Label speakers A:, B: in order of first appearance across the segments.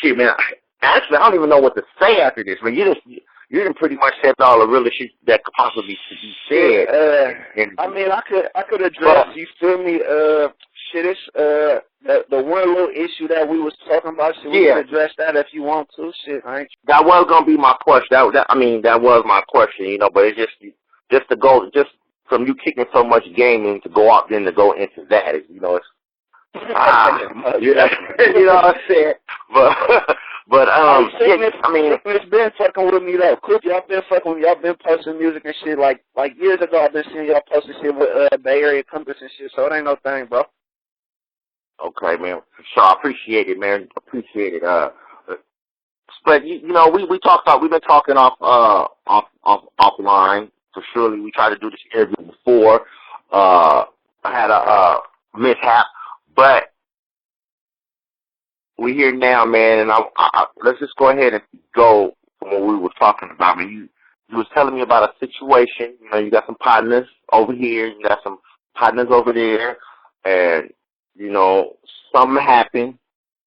A: shit, man. Actually, I don't even know what to say after this, man. You done pretty much said all the real shit that could possibly be said.
B: I mean, I could address, you feel me, shit, it's, the one little issue that we was talking about, shit, we can address that if you want to, shit, right?
A: That was gonna be my question. That was my question, you know, but it's just to go, just from you kicking so much game in to go out then to go into that, you know, it's, you know what I'm saying? But
B: Siccness, Siccness been fucking with me though. Coop, y'all been fucking with me. Y'all been posting music and shit like years ago. I've been seeing y'all posting shit with Bay Area Compass and shit. So it ain't no thing, bro.
A: Okay, man. So I appreciate it, man. Appreciate it. But you know, we've been talking offline for surely. We tried to do this interview before. I had a mishap, but we're here now, man, and let's just go ahead and go from what we were talking about. I mean, you was telling me about a situation. You know, you got some partners over here, you got some partners over there, and, you know, something happened.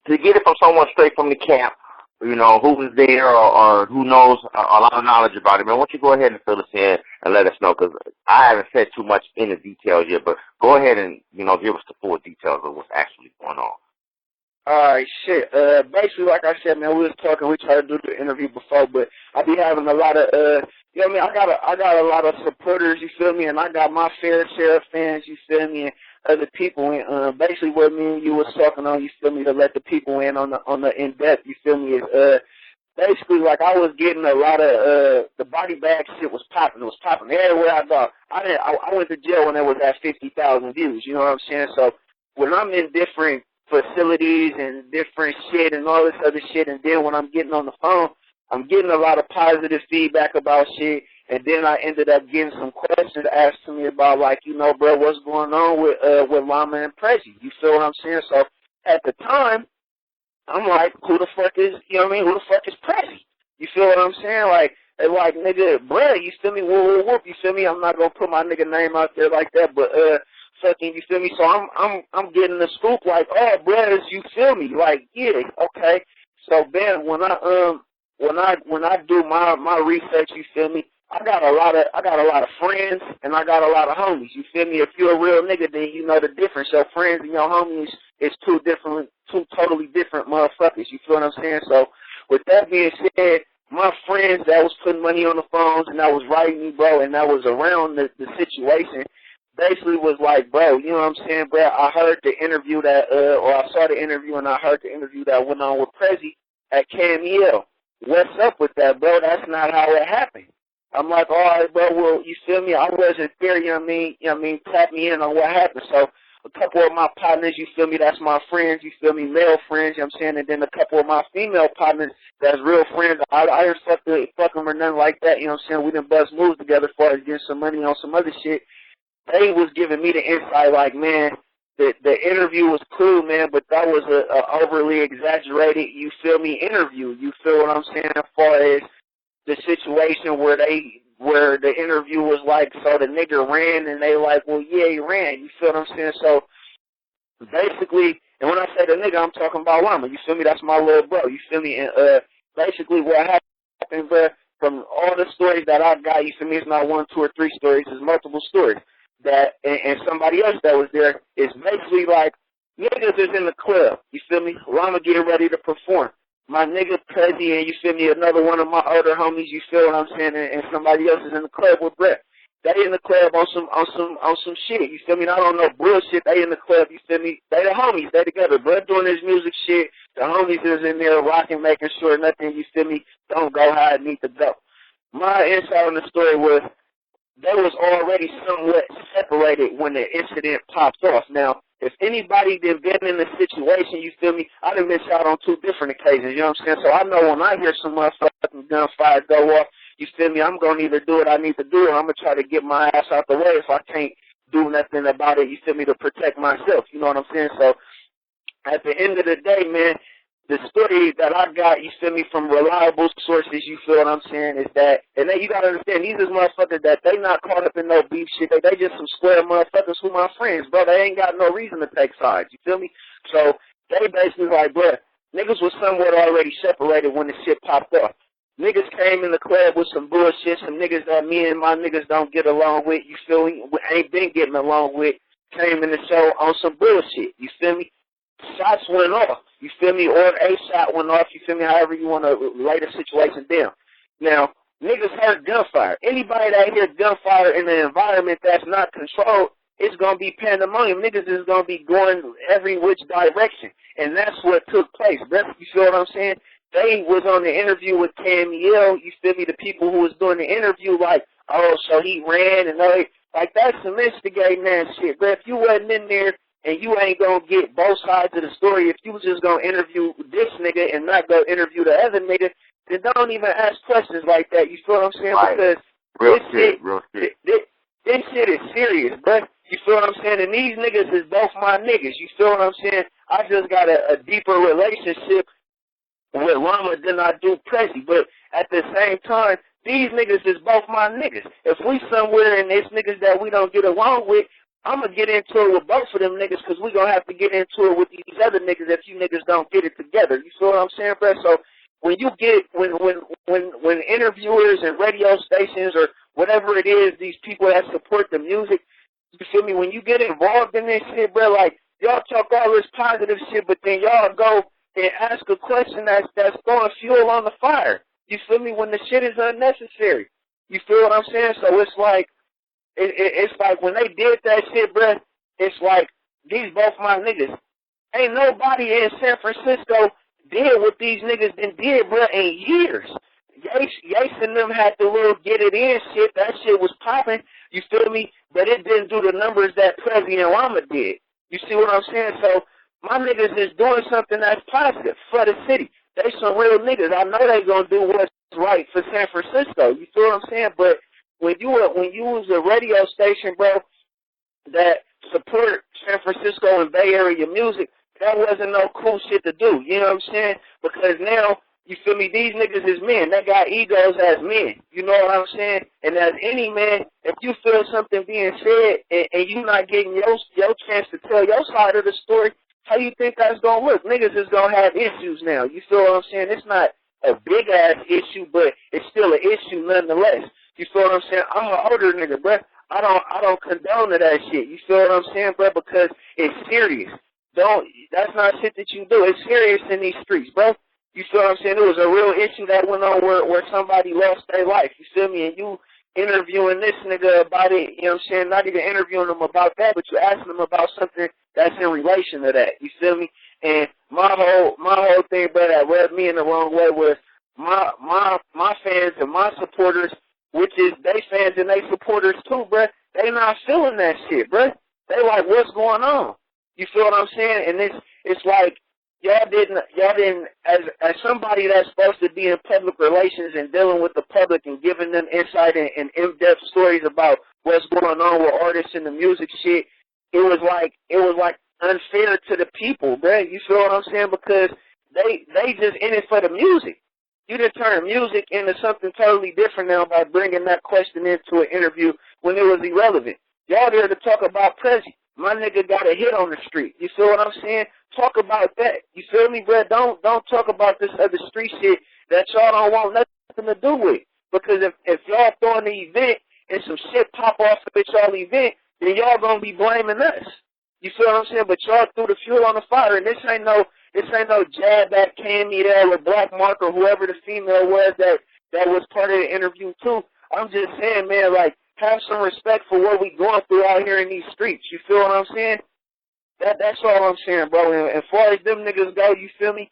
A: To get it from someone straight from the camp, you know, who was there or who knows a lot of knowledge about it, man, why don't you go ahead and fill us in and let us know, because I haven't said too much in the details yet, but go ahead and, you know, give us the full details of what's actually going on.
B: Alright, shit. Basically, like I said, man, we was talking, we tried to do the interview before, but I be having a lot of, you know what I mean, I got a lot of supporters, you feel me, and I got my fair share of fans, you feel me, and other people, and basically what me and you was talking on, you feel me, to let the people in on the in-depth, you feel me, is, basically, like, I was getting a lot of, the body bag shit was popping. It was popping everywhere I go. I went to jail when it was at 50,000 views, you know what I'm saying? So, when I'm in different facilities and different shit and all this other shit, and then when I'm getting on the phone, I'm getting a lot of positive feedback about shit, and then I ended up getting some questions asked to me about, like, you know, bro, what's going on with Llama and Prezi? You feel what I'm saying? So, at the time, I'm like, who the fuck is, you know what I mean, who the fuck is Prezi? You feel what I'm saying? Like, nigga, bruh, you feel me, whoop, you feel me? I'm not gonna put my nigga name out there like that, but, fucking, you feel me? So I'm getting the scoop like, oh, brothers, you feel me? Like, yeah, okay. So then when I do my research, you feel me? I got a lot of friends and I got a lot of homies. You feel me? If you're a real nigga, then you know the difference. Your friends and your homies is two totally different motherfuckers. You feel what I'm saying? So with that being said, my friends that was putting money on the phones and that was writing me, bro, and that was around the situation, basically was like, bro, you know what I'm saying, bro, I heard the interview that, or I saw the interview and I heard the interview that went on with Prezi at Candid. What's up with that, bro? That's not how it happened. I'm like, all right, bro, well, you feel me? I wasn't there, you know what I mean? Tap me in on what happened. So a couple of my partners, you feel me, that's my friends, you feel me, male friends, you know what I'm saying? And then a couple of my female partners, that's real friends. I didn't fuck them or nothing like that, you know what I'm saying? We done bust moves together as far as getting some money on some other shit. They was giving me the insight like, man, the interview was cool, man, but that was a overly exaggerated, you feel me, interview. You feel what I'm saying as far as the situation where the interview was like, so the nigga ran and they like, well, yeah, he ran. You feel what I'm saying? So basically, and when I say the nigga, I'm talking about Llama. You feel me? That's my little bro. You feel me? And basically what happened, bro, from all the stories that I got, you feel me, it's not 1, 2, or 3 stories, it's multiple stories. That and somebody else that was there is basically like, niggas is in the club, you feel me? Llama getting ready to perform. My nigga Prezi and you feel me, another one of my older homies, you feel what I'm saying, and somebody else is in the club with Brett. They in the club on some shit, you feel me? Not on no bullshit, they in the club, you feel me? They the homies, they together. Brett doing his music shit, the homies is in there rocking, making sure nothing, you feel me, don't go how it need to go. My insight on the story was, they was already somewhat separated when the incident popped off. Now, if anybody done been in the situation, you feel me, I done been shot on 2 different occasions, you know what I'm saying? So I know when I hear some motherfucking gunfire go off, you feel me, I'm going to either do what I need to do, or I'm going to try to get my ass out the way if I can't do nothing about it, you feel me, to protect myself, you know what I'm saying? So at the end of the day, man, the story that I got, you feel me, from reliable sources, you feel what I'm saying, is that, and then you got to understand, these is motherfuckers that they not caught up in no beef shit. They just some square motherfuckers who my friends, bro. They ain't got no reason to take sides, you feel me? So they basically like, bro, Niggas was somewhat already separated when the shit popped off. Niggas came in the club with some bullshit, some niggas that me and my niggas don't get along with, you feel me? Ain't been getting along with, came in the show on some bullshit, you feel me? Shots went off, you feel me? Or a shot went off, you feel me? However you want to lay the situation down. Now, niggas heard gunfire. Anybody that hears gunfire in an environment that's not controlled, it's going to be pandemonium. Niggas is going to be going every which direction. And that's what took place. You feel what I'm saying? They was on the interview with Candid, you feel me? The people who was doing the interview like, oh, so he ran and all that. Like, that's some instigating that shit. But if you wasn't in there and you ain't going to get both sides of the story, if you was just going to interview this nigga and not go interview the other nigga, then don't even ask questions like that. You feel what I'm saying?
A: Right.
B: Because
A: real shit.
B: This shit is serious, bruh. You feel what I'm saying? And these niggas is both my niggas. You feel what I'm saying? I just got a deeper relationship with Rama than I do Prezi. But at the same time, these niggas is both my niggas. If we somewhere and it's niggas that we don't get along with, I'm going to get into it with both of them niggas because we going to have to get into it with these other niggas if you niggas don't get it together. You feel what I'm saying, bruh? So when you get, when interviewers and radio stations or whatever it is, these people that support the music, you feel me? When you get involved in this shit, bro, like, y'all talk all this positive shit, but then y'all go and ask a question that's throwing fuel on the fire. You feel me? When the shit is unnecessary. You feel what I'm saying? So it's like, it's like when they did that shit, bro, it's like, these both my niggas. Ain't nobody in San Francisco did what these niggas did, bro, in years. Yates and them had the little get it in shit. That shit was popping. You feel me? But it didn't do the numbers that President Obama did. You see what I'm saying? So my niggas is doing something that's positive for the city. They some real niggas. I know they gonna do what's right for San Francisco. You feel what I'm saying? But when you was a radio station, bro, that support San Francisco and Bay Area music, that wasn't no cool shit to do. You know what I'm saying? Because now, you feel me, these niggas is men. They got egos as men. You know what I'm saying? And as any man, if you feel something being said and you not getting your chance to tell your side of the story, how you think that's going to look? Niggas is going to have issues now. You feel what I'm saying? It's not a big-ass issue, but it's still an issue nonetheless. You feel what I'm saying? I'm an older nigga, bruh. I don't condone to that shit. You feel what I'm saying, bruh? Because it's serious. That's not shit that you do. It's serious in these streets, bruh. You feel what I'm saying? It was a real issue that went on where somebody lost their life. You feel me? And you interviewing this nigga about it, you know what I'm saying? Not even interviewing them about that, but you asking them about something that's in relation to that. You feel me? And my whole thing, bro, that rubbed me in the wrong way was my fans and my supporters, which is they fans and they supporters too, bro. They not feeling that shit, bro. They like, what's going on? You feel what I'm saying? And it's like, y'all didn't, as somebody that's supposed to be in public relations and dealing with the public and giving them insight and in-depth stories about what's going on with artists and the music shit, it was like unfair to the people, bruh. You feel what I'm saying? Because they just in it for the music. You done turn music into something totally different now by bringing that question into an interview when it was irrelevant. Y'all there to talk about Prezi. My nigga got a hit on the street. You feel what I'm saying? Talk about that. You feel me, bro? Don't talk about this other street shit that y'all don't want nothing to do with. Because if y'all throwing the event and some shit pop off at y'all event, then y'all gonna be blaming us. You feel what I'm saying? But y'all threw the fuel on the fire, and this ain't no jab at Candid or Black Mark or whoever the female was that was part of the interview too. I'm just saying, man, like, have some respect for what we going through out here in these streets. You feel what I'm saying? That's all I'm saying, bro. And as far as them niggas go, you feel me?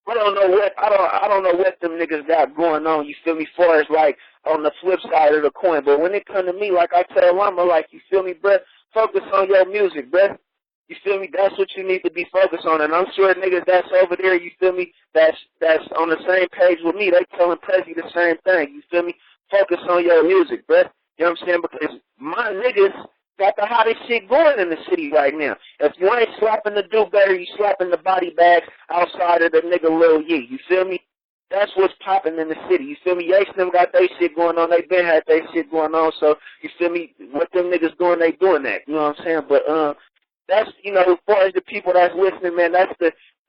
B: I don't know what them niggas got going on, you feel me, as far as like on the flip side of the coin. But when it come to me, like I tell Lama, like, you feel me, bruh, focus on your music, bruh. You feel me? That's what you need to be focused on. And I'm sure niggas that's over there, you feel me, that's on the same page with me. They telling Prezi the same thing. You feel me? Focus on your music, bruh. You know what I'm saying? Because my niggas got the hottest shit going in the city right now. If you ain't slapping the do better, you slapping the body bags outside of the nigga Lil Yee. You feel me? That's what's popping in the city. You feel me? Yates them got their shit going on. They been had their shit going on. So, you feel me? What them niggas doing, they doing that. You know what I'm saying? But, that's, you know, as far as the people that's listening, man, that's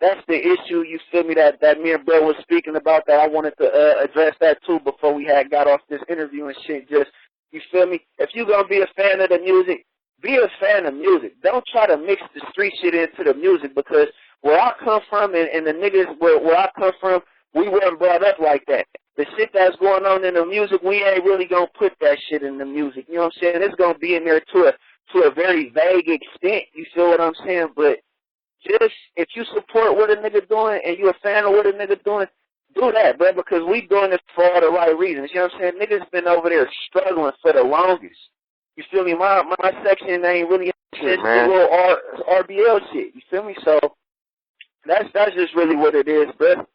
B: that's the issue, you feel me, that me and bro was speaking about, that I wanted to address that too before we had got off this interview and shit. Just, you feel me, if you gonna be a fan of the music, be a fan of music. Don't try to mix the street shit into the music, because where I come from and the niggas where I come from, we weren't brought up like that. The shit that's going on in the music, we ain't really gonna put that shit in the music. You know what I'm saying? It's gonna be in there to a very vague extent. You feel what I'm saying? But just, if you support what a nigga doing and you a fan of what a nigga doing, do that, bro, because we doing it for all the right reasons. You know what I'm saying? Niggas been over there struggling for the longest. You feel me? My section ain't really just a little RBL shit. You feel me? So that's just really what it is, bro.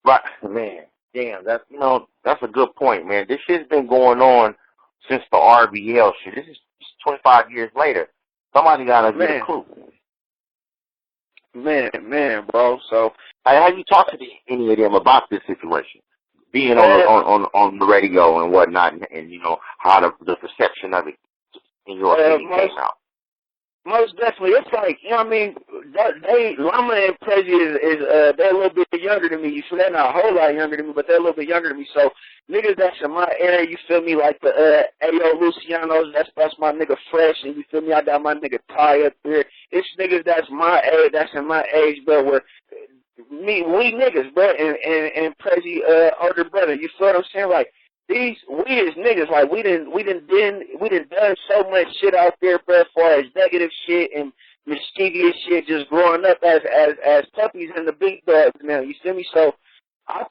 A: Right, man. Damn, that's a good point, man. This shit's been going on since the RBL shit. This is 25 years later. Somebody gotta get a clue.
B: Man, bro. So,
A: have you talked to any of them about this situation, being on the radio and whatnot, and you know how the perception of it in your opinion came out?
B: Most definitely. It's like, you know what I mean, Llama and Prezi they're a little bit younger than me. You feel, they're not a whole lot younger than me, but they're a little bit younger than me. So niggas that's in my area, you feel me, like the Ayo Lucianos, that's my nigga Fresh, and you feel me, I got my nigga Ty up there. It's niggas that's my age, that's in my age, bro, where we niggas, bro, and Prezi older brother. You feel what I'm saying? Like, we as niggas, like, we done done so much shit out there, bro, as far as negative shit and mischievous shit, just growing up as puppies in the big dogs now. You feel me? So I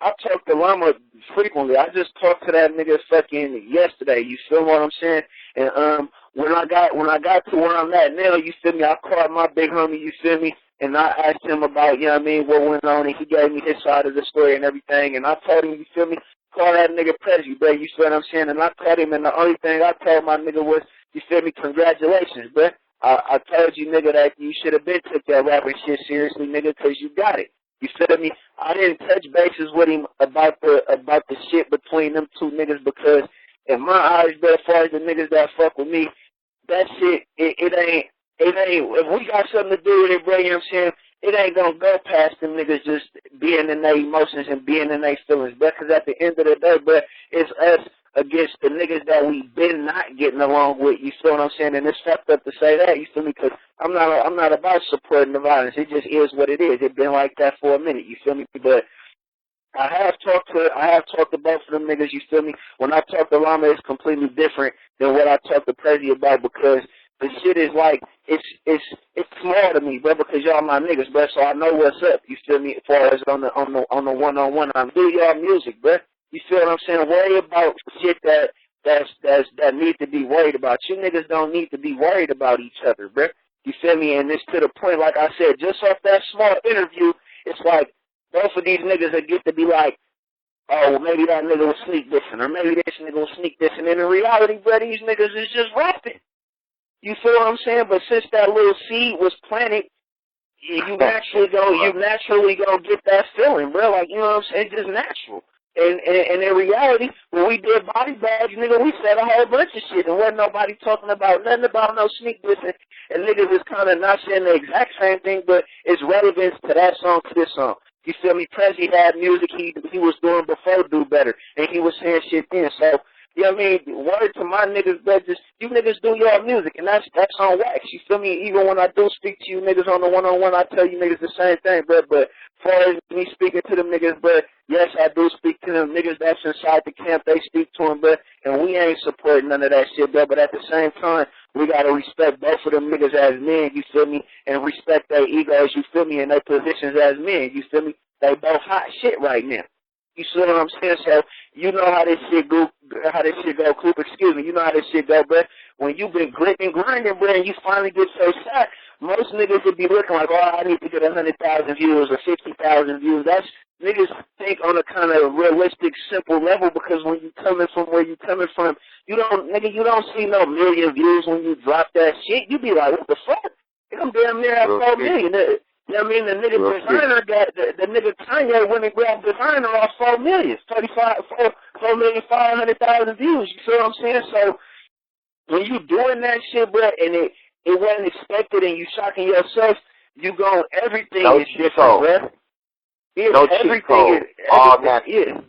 B: talk to Llama frequently. I just talked to that nigga fucking yesterday. You feel what I'm saying? And when I got to where I'm at now, you feel me, I called my big homie, you feel me, and I asked him about, you know what I mean, what went on, and he gave me his side of the story and everything, and I told him, you feel me, call that nigga Prezi, bro, you feel what I'm saying? And I called him, and the only thing I told my nigga was, you feel me, congratulations, bro. I told you, nigga, that you should have been took that rapping shit seriously, nigga, because you got it. You feel me? I didn't touch bases with him about the shit between them two niggas, because in my eyes, bro, as far as the niggas that fuck with me, that shit, it ain't, if we got something to do with it, bro, you know what I'm saying, it ain't gonna go past them niggas just being in their emotions and being in their feelings, bro, because at the end of the day, bro, it's us against the niggas that we been not getting along with, you feel what I'm saying, and it's fucked up to say that, you feel me, because I'm not about supporting the violence, it just is what it is, it been like that for a minute, you feel me, but I have talked to both of them niggas, you feel me, when I talk to Llama, it's completely different than what I talk to Prezi about, because the shit is like, it's small to me, bro, because y'all my niggas, bro, so I know what's up, you feel me, as far as on the one-on-one, I'm doing y'all music, bro. You feel what I'm saying? Worry about shit that need to be worried about. You niggas don't need to be worried about each other, bro. You feel me? And it's to the point, like I said, just off that small interview, it's like both of these niggas that get to be like, oh, well, maybe that nigga was sneak dissing, or maybe this nigga was sneak dissing. And in reality, bro, these niggas is just rapping. You feel what I'm saying? But since that little seed was planted, you naturally go get that feeling, bro. Like, you know what I'm saying? It's just natural. And in reality, when we did body bags, nigga, we said a whole bunch of shit, and wasn't nobody talking about nothing about no sneak dissing, and niggas was kind of not saying the exact same thing, but it's relevance to that song, to this song. You feel me? Prezi had music he was doing before Do Better, and he was saying shit then, so, you know what I mean? Word to my niggas, bro, just, you niggas do your music, and that's on wax, you feel me? Even when I do speak to you niggas on the one-on-one, I tell you niggas the same thing, bro, but as far as me speaking to them niggas, bro, yes, I do speak to them niggas that's inside the camp, they speak to them, bro, and we ain't supporting none of that shit, bro, but at the same time, we gotta respect both of them niggas as men, you feel me, and respect their egos, you feel me, and their positions as men, you feel me? They both hot shit right now. You see what I'm saying? So, you know how this shit go, Coop, excuse me, you know how this shit go, bro. When you been gritting, grinding, bro, and you finally get so shot, most niggas would be looking like, oh, I need to get 100,000 views or 50,000 views. That's, niggas think on a kind of realistic, simple level, because when you coming from where you coming from, you don't see no million views when you drop that shit. You be like, what the fuck? I'm damn near at 4 million. You know what I mean? The nigga designer got, the nigga Kanye went and grabbed designer off 4 million, 4,500,000 views. You see what I'm saying? So when you doing that shit, bro, and it wasn't expected and you shocking yourself, everything
A: no
B: is different, bro. Yeah,
A: no cheat code. All natural.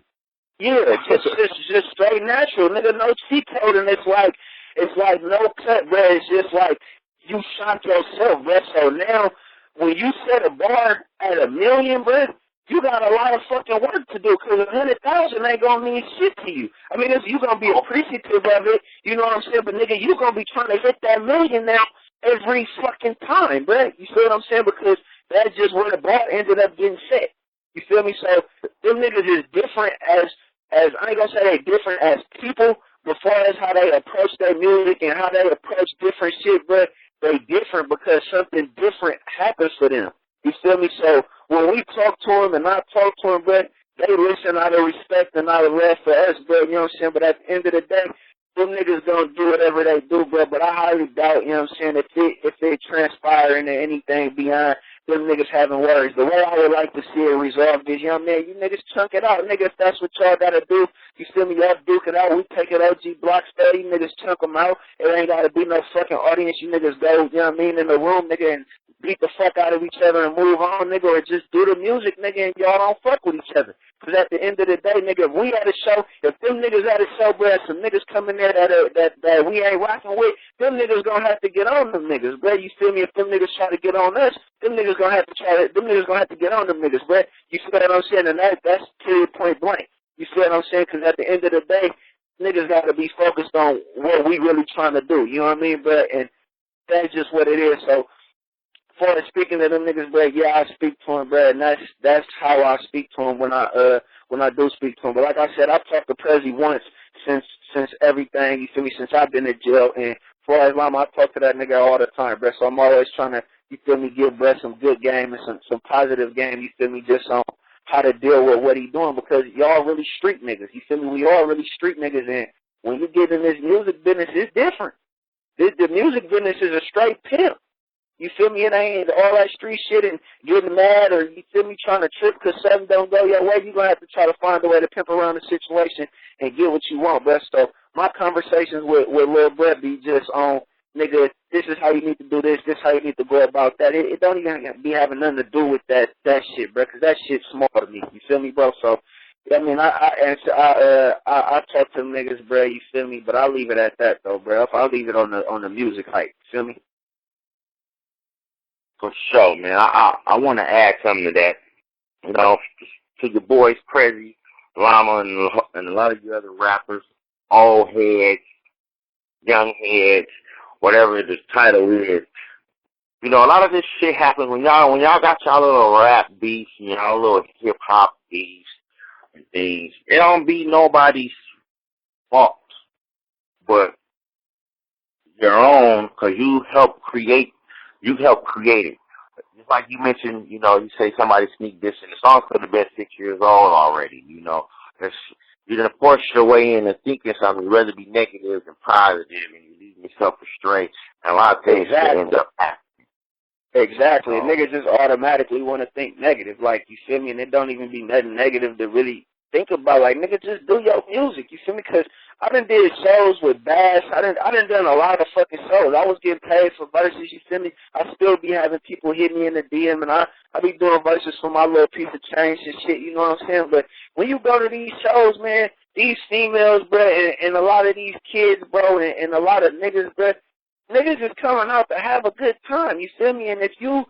B: Yeah, just straight natural, nigga. No cheat code, and it's like no cut, bro. It's just like you shot yourself, bro. So now, when you set a bar at $1 million, bro, you got a lot of fucking work to do, because 100,000 ain't gonna mean shit to you. I mean, you gonna be appreciative of it, you know what I'm saying? But nigga, you gonna be trying to hit that $1 million now every fucking time, bro. You feel what I'm saying? Because that's just where the bar ended up getting set. You feel me? So them niggas is different as I ain't gonna say they different as people, but far as how they approach their music and how they approach different shit, bro, they different because something different happens for them. You feel me? So when we talk to them and I talk to them, bro, they listen out of respect and out of love for us, bro, you know what I'm saying? But at the end of the day, them niggas gonna do whatever they do, bro, but I highly doubt, you know what I'm saying, if they transpire into anything beyond them niggas having words. The way I would like to see it resolved is, you know, man, you niggas chunk it out. Niggas, that's what y'all gotta do. You feel me? Y'all duke it out. We take it OG block steady. Niggas chunk them out. It ain't gotta be no fucking audience. You niggas go, you know what I mean, in the room, nigga, and beat the fuck out of each other and move on, nigga, or just do the music, nigga, and y'all don't fuck with each other. Because at the end of the day, nigga, if we at a show, if them niggas at a show, bro, some niggas come in there that we ain't rocking with, them niggas gonna have to get on them niggas, bro. You feel me? If them niggas try to get on us, them niggas gonna have to get on them niggas, bro. You feel what I'm saying? And that's period point blank. You feel what I'm saying? Because at the end of the day, niggas gotta be focused on what we really trying to do. You know what I mean, bro? And that's just what it is. So, for speaking to them niggas, bro, yeah, I speak to them, bro, and that's how I speak to them when I do speak to them. But like I said, I've talked to Prezi once since everything, you feel me, since I've been in jail, and for as long I talk to that nigga all the time, bro. So I'm always trying to, you feel me, give bro some good game and some positive game, you feel me, just on how to deal with what he doing, because y'all really street niggas, you feel me? We all really street niggas, and when you get in this music business, it's different. The music business is a straight pimp. You feel me? It ain't all that street shit and getting mad, or you feel me, trying to trip because something don't go your way. You're going to have to try to find a way to pimp around the situation and get what you want, bro. So my conversations with Lil Brett be just on, nigga, this is how you need to do this is how you need to go about that. It don't even be having nothing to do with that shit, bro, because that shit's small to me. You feel me, bro? So, I mean, I talk to them niggas, bro, you feel me? But I'll leave it at that, though, bro. I'll leave it on the music hype, you feel me?
A: For sure, man. I want to add something to that. You know, to your boys, Prezi, Llama, and a lot of you other rappers, old heads, young heads, whatever the title is. You know, a lot of this shit happens when y'all got y'all little rap beefs and y'all little hip hop beefs and things. It don't be nobody's fault, but your own, because you help create it. Just like you mentioned, you know, you say somebody sneak this, and the song could have been 6 years old already, you know. You done force your way into thinking something, you'd rather be negative than positive, and you leave yourself astray. And a lot of things end up happening.
B: Exactly. Niggas just automatically want to think negative, like, you feel me? And it don't even be nothing negative to really think about. Like, nigga, just do your music, you feel me? Because I done did shows with Bass. I done a lot of fucking shows. I was getting paid for verses, you feel me? I still be having people hit me in the DM, and I be doing verses for my little piece of change and shit, you know what I'm saying? But when you go to these shows, man, these females, bro, and a lot of these kids, bro, and a lot of niggas, bro, niggas is coming out to have a good time, you feel me? And if you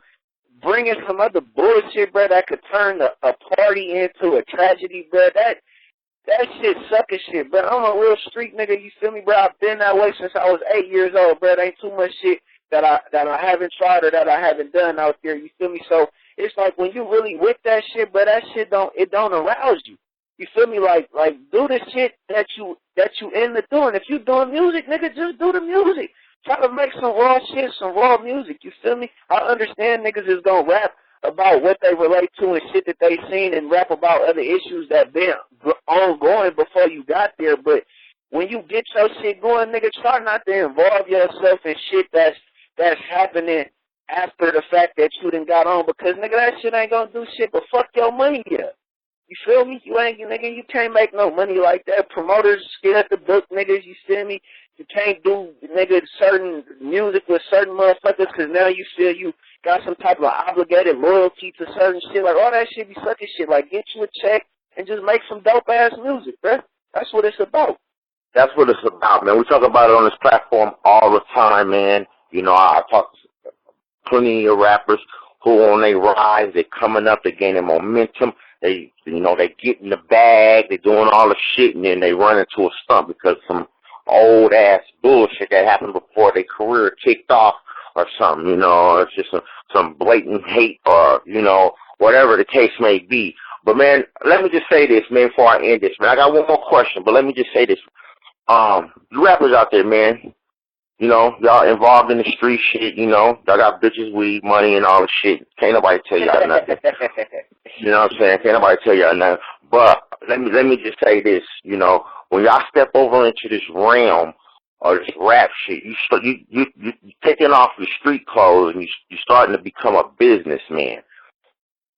B: bringing some other bullshit, bro, that could turn a party into a tragedy, bro, that shit suck as shit, bro. I'm a real street nigga, you feel me, bro? I've been that way since I was 8 years old, bro. There ain't too much shit that I haven't tried or that I haven't done out there, you feel me? So it's like when you really with that shit, bro, that shit don't arouse you. You feel me? Like do the shit that you into doing. If you doing music, nigga, just do the music. Try to make some raw shit, some raw music, you feel me? I understand niggas is gonna rap about what they relate to and shit that they seen, and rap about other issues that been ongoing before you got there, but when you get your shit going, nigga, try not to involve yourself in shit that's happening after the fact that you done got on, because, nigga, that shit ain't gonna do shit but fuck your money up. You feel me? You can't make no money like that. Promoters scared the book, niggas, you feel me? You can't do, nigga, certain music with certain motherfuckers, because now you feel you got some type of obligated loyalty to certain shit. Like, all that shit be sucking shit. Like, get you a check and just make some dope-ass music, bruh. That's what it's about.
A: That's what it's about, man. We talk about it on this platform all the time, man. You know, I talk to plenty of rappers who on their rise, they're coming up, they're gaining momentum. They, you know, they get in the bag, they're doing all the shit, and then they run into a stump because some old-ass bullshit that happened before their career kicked off or something, you know. It's just some blatant hate or, you know, whatever the case may be. But, man, let me just say this, man, before I end this. Man, I got one more question, but let me just say this. You rappers out there, man, you know, y'all involved in the street shit, you know. Y'all got bitches, weed, money, and all the shit. Can't nobody tell y'all nothing. You know what I'm saying? Can't nobody tell y'all nothing. But let me just say this, you know. When y'all step over into this realm or this rap shit, you taking off your street clothes and you starting to become a businessman.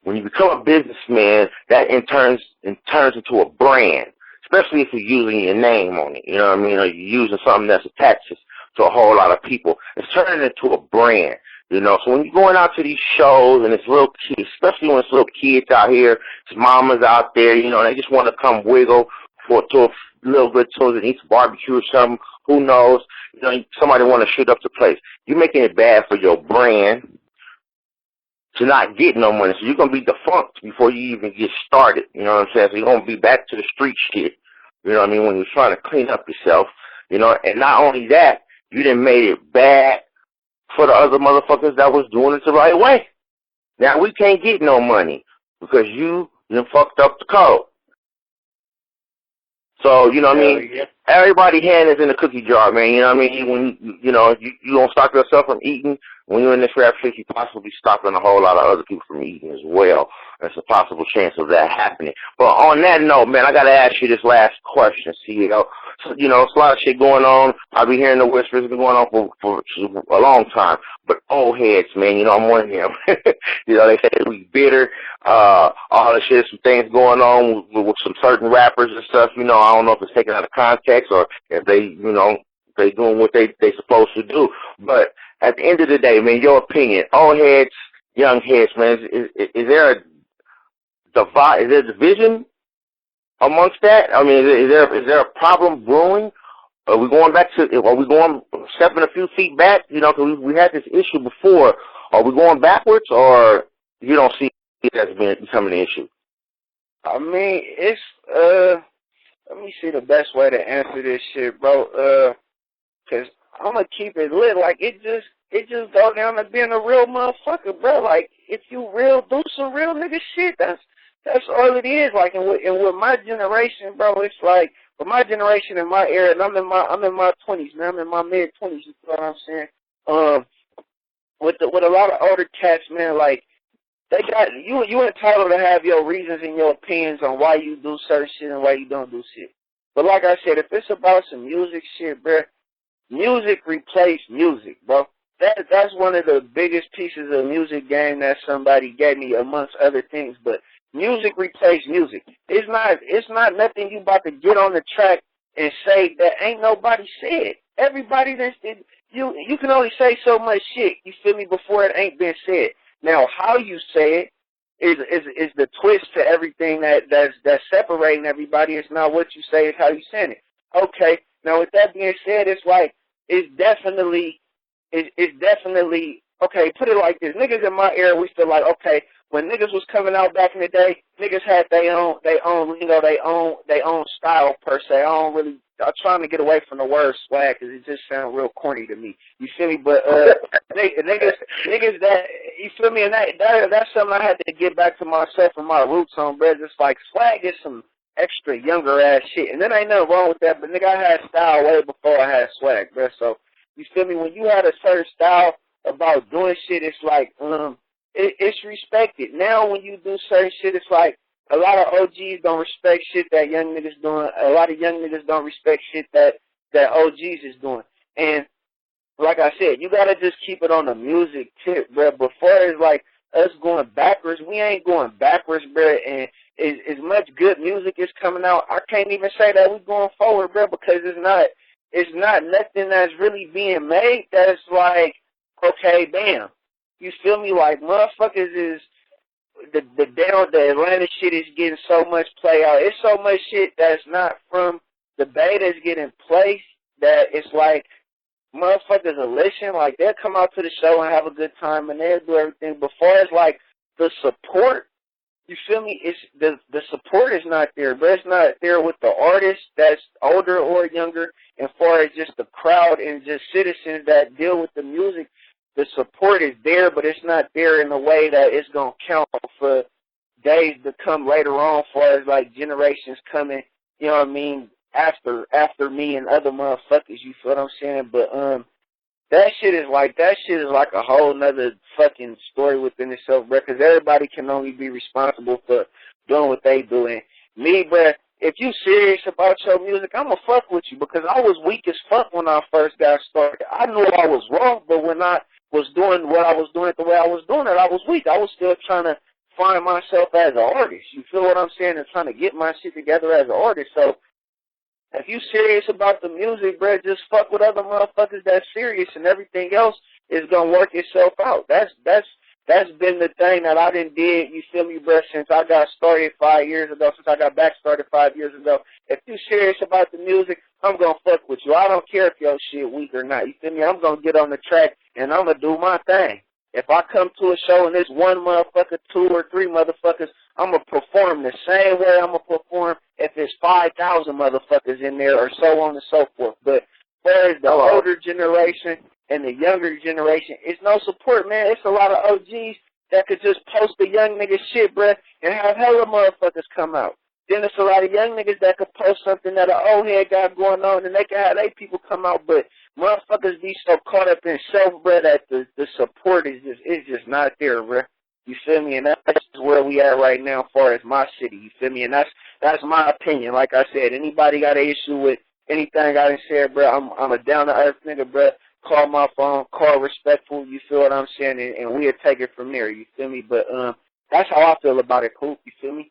A: When you become a businessman, that turns into a brand, especially if you're using your name on it. You know what I mean? Or you're using something that's attached to a whole lot of people. It's turning into a brand. You know, so when you're going out to these shows and it's little kids, especially when it's little kids out here, it's mamas out there, you know, they just want to come wiggle to a little bit to eat some barbecue or something. Who knows? You know, somebody want to shoot up the place. You're making it bad for your brand to not get no money. So you're going to be defunct before you even get started. You know what I'm saying? So you're going to be back to the street shit. You know what I mean? When you're trying to clean up yourself. You know, and not only that, you done made it bad for the other motherfuckers that was doing it the right way. Now we can't get no money because you done fucked up the code. So, you know what I mean? Yeah. Everybody's hand is in the cookie jar, man. You know what I mean? When, you know, you don't stop yourself from eating. When you're in this rap shit, you possibly stopping a whole lot of other people from eating as well. There's a possible chance of that happening. But on that note, man, I got to ask you this last question, CEO. So, you know, it's a lot of shit going on. I've been hearing the whispers. It's been going on for a long time. But old heads, man, you know, I'm one of them. You know, they say we bitter. All the shit, some things going on with some certain rappers and stuff. You know, I don't know if it's taken out of context or if they, you know, they doing what they supposed to do. But at the end of the day, man, your opinion, old heads, young heads, man, is there a divide? Is there a division amongst that? I mean, is there a problem brewing? Are we going stepping a few feet back? You know, because we had this issue before. Are we going backwards, or you don't see it as becoming an issue?
B: I mean, it's let me see the best way to answer this shit, bro. Cause I'm gonna keep it lit. Like it just go down to being a real motherfucker, bro. Like if you real, do some real nigga shit. That's all it is. Like and with my generation, bro, it's like with my generation and my era, and I'm in my 20s, man. I'm in my mid-20s. You know what I'm saying? With a lot of older cats, man, like they got you entitled to have your reasons and your opinions on why you do certain shit and why you don't do shit. But like I said, if it's about some music shit, bro, music replace music, bro. That's one of the biggest pieces of music game that somebody gave me amongst other things. But music replace music. It's not nothing you about to get on the track and say that ain't nobody said. Everybody you can only say so much shit, you feel me, before it ain't been said. Now how you say it is the twist to everything that's separating everybody. It's not what you say, it's how you say it. Okay. Now with that being said, it's like it's definitely okay, put it like this. Niggas in my era, we still like, okay, when niggas was coming out back in the day, niggas had their own lingo, their own style per se. I'm trying to get away from the word swag because it just sounds real corny to me. You feel me? But niggas that, you feel me? And that's something I had to get back to myself and my roots on, bro. Just like swag is some extra younger ass shit, and there ain't nothing wrong with that. But nigga, I had style way before I had swag, bro. So you feel me? When you had a certain style about doing shit, it's like it's respected. Now when you do certain shit, it's like a lot of OGs don't respect shit that young niggas doing. A lot of young niggas don't respect shit that OGs is doing. And like I said, you gotta just keep it on the music tip, bro. Before it's like us going backwards, we ain't going backwards, bro. And as much good music is coming out, I can't even say that we're going forward, bro, because it's not nothing that's really being made that's like, okay, bam. You feel me? Like, motherfuckers is, the Atlanta shit is getting so much play out. It's so much shit that's not from the Bay that's getting placed that it's like, motherfuckers are listening. Like, they'll come out to the show and have a good time and they'll do everything. But far as, like, the support, you feel me? It's the support is not there, but it's not there with the artists that's older or younger. And far as just the crowd and just citizens that deal with the music, the support is there, but it's not there in a way that it's gonna count for days to come later on. Far as like generations coming, you know what I mean? After me and other motherfuckers, you feel what I'm saying? But that shit is like a whole nother fucking story within itself, bro, because everybody can only be responsible for doing what they do. And me, bro, if you serious about your music, I'ma fuck with you, because I was weak as fuck when I first got started. I knew I was wrong, but when I was doing what I was doing the way I was doing it, I was weak. I was still trying to find myself as an artist. You feel what I'm saying? And trying to get my shit together as an artist. So if you serious about the music, bro, just fuck with other motherfuckers that's serious, and everything else is gonna work itself out. That's been the thing that I done did, you feel me, bro, since I got started 5 years ago, since I got back started 5 years ago. If you serious about the music, I'm gonna fuck with you. I don't care if your shit weak or not, you feel me? I'm gonna get on the track and I'm gonna do my thing. If I come to a show and there's one motherfucker, 2 or 3 motherfuckers, I'm going to perform the same way I'm going to perform if there's 5,000 motherfuckers in there, or so on and so forth. But as far as the older generation and the younger generation, it's no support, man. It's a lot of OGs that could just post the young nigga shit, bruh, and have hella motherfuckers come out. Then there's a lot of young niggas that could post something that an old head got going on, and they can have their people come out, but motherfuckers be so caught up in self, bruh, that the support is just not there, bruh. You feel me? And that's where we at right now as far as my city, you feel me? And that's my opinion. Like I said, anybody got an issue with anything I done said, bruh, I'm a down-to-earth nigga, bruh. Call my phone, call respectful, you feel what I'm saying, and we'll take it from there, you feel me? But that's how I feel about it, Coop, you feel me?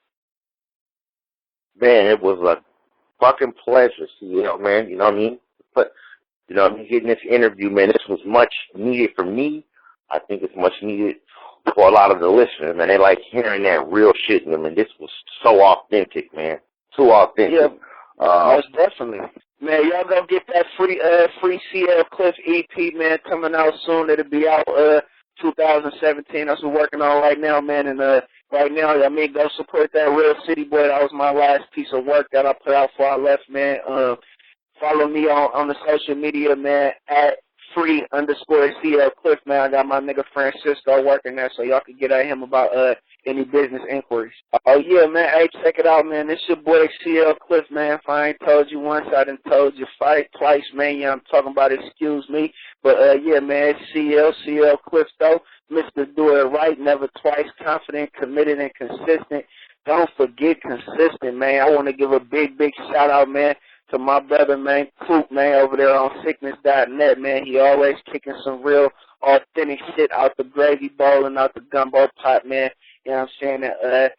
A: Man, it was a fucking pleasure, CL, man, you know what I mean? But, you know what I mean, getting this interview, man, this was much needed for me. I think it's much needed for a lot of the listeners, man. They like hearing that real shit in them, and this was so authentic, man. Too authentic.
B: Yeah, most definitely. Man, y'all gonna get that free CL Cliff EP, man, coming out soon. It'll be out 2017. That's what we're working on right now, man. And right now, I mean, go support that Real City Boy. That was my last piece of work that I put out before I left, man. Follow me on the social media, man, at @free_CL Cliff, man. I got my nigga Francisco working there, so y'all can get at him about any business inquiries. Oh, yeah, man. Hey, check it out, man. This your boy CL Cliff, man. If I ain't told you once, I done told you twice, man. Yeah, I'm talking about excuse me. But, yeah, man, it's CL Cliff, though. Mr. Do It Right, never twice, confident, committed, and consistent. Don't forget consistent, man. I want to give a big shout-out, man, to my brother, man, Coop, man, over there on Siccness.net, man. He always kicking some real authentic shit out the gravy bowl and out the gumbo pot, man. You know what I'm saying?